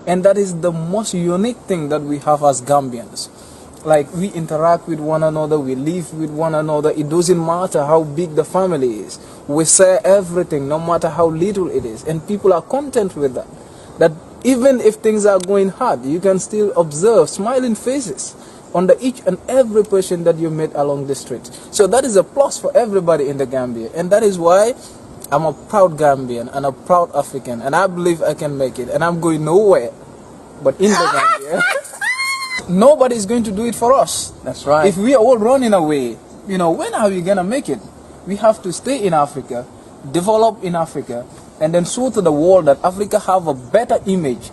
And that is the most unique thing that we have as Gambians. Like, we interact with one another, we live with one another. It doesn't matter how big the family is. We share everything, no matter how little it is. And people are content with that. That even if things are going hard, you can still observe smiling faces under each and every person that you meet along the street. So that is a plus for everybody in the Gambia. And that is why I'm a proud Gambian and a proud African, and I believe I can make it. And I'm going nowhere but in the Gambia. Nobody is going to do it for us. That's right. If we are all running away, when are we going to make it? We have to stay in Africa, develop in Africa, and then show to the world that Africa have a better image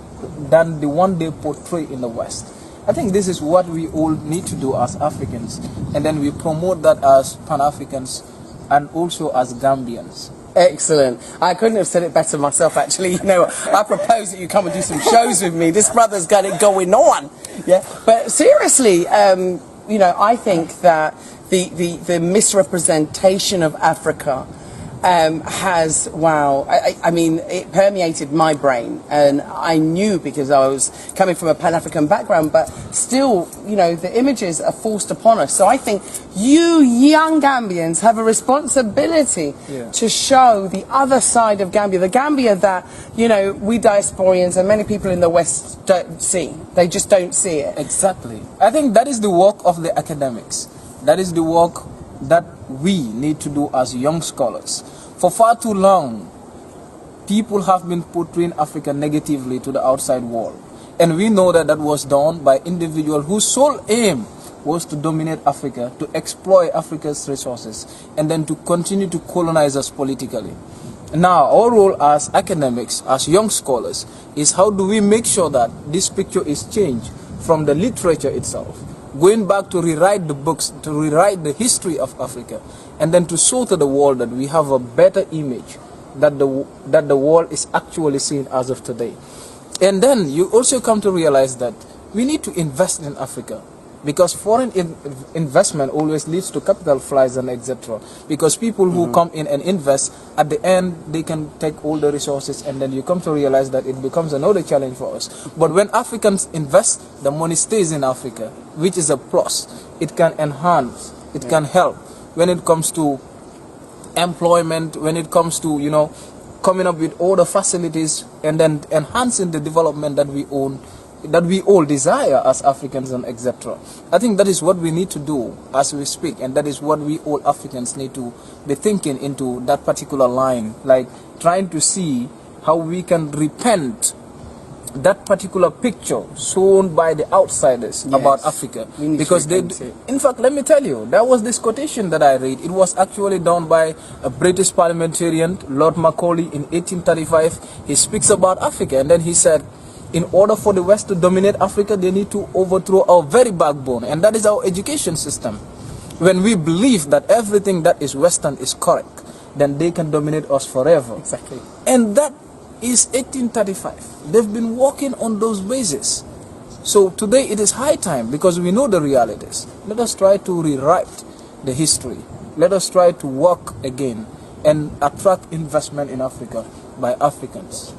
than the one they portray in the West. I think this is what we all need to do as Africans, and then we promote that as Pan-Africans and also as Gambians. Excellent. I couldn't have said it better myself, actually. I propose that you come and do some shows with me. This brother's got it going on. Yeah. But seriously, I think that the misrepresentation of Africa has, it permeated my brain, and I knew, because I was coming from a Pan-African background, but still, the images are forced upon us. So I think you young Gambians have a responsibility to show the other side of Gambia, the Gambia that, we diasporians and many people in the West don't see. They just don't see it. Exactly. I think that is the work of the academics. That is the work that we need to do as young scholars. For far too long, people have been portraying Africa negatively to the outside world. And we know that that was done by individuals whose sole aim was to dominate Africa, to exploit Africa's resources, and then to continue to colonize us politically. Now, our role as academics, as young scholars, is how do we make sure that this picture is changed from the literature itself, going back to rewrite the books, to rewrite the history of Africa, and then to show to the world that we have a better image that the world is actually seeing as of today. And then you also come to realize that we need to invest in Africa, because foreign investment always leads to capital flights and etc. Because people who come in and invest, at the end they can take all the resources, and then you come to realize that it becomes another challenge for us. But when Africans invest, the money stays in Africa, which is a plus. It can enhance, it can help when it comes to employment, when it comes to coming up with all the facilities, and then enhancing the development that we own, that we all desire as Africans and etc. I think that is what we need to do as we speak, and that is what we all Africans need to be thinking into that particular line, like trying to see how we can repent that particular picture shown by the outsiders about Africa. Because in fact, let me tell you, there was this quotation that I read. It was actually done by a British parliamentarian, Lord Macaulay, in 1835. He speaks about Africa, and then he said, in order for the West to dominate Africa, they need to overthrow our very backbone, and that is our education system. When we believe that everything that is Western is correct, then they can dominate us forever. Exactly. And that is 1835. They've been working on those bases. So today it is high time, because we know the realities. Let us try to rewrite the history. Let us try to work again and attract investment in Africa by Africans.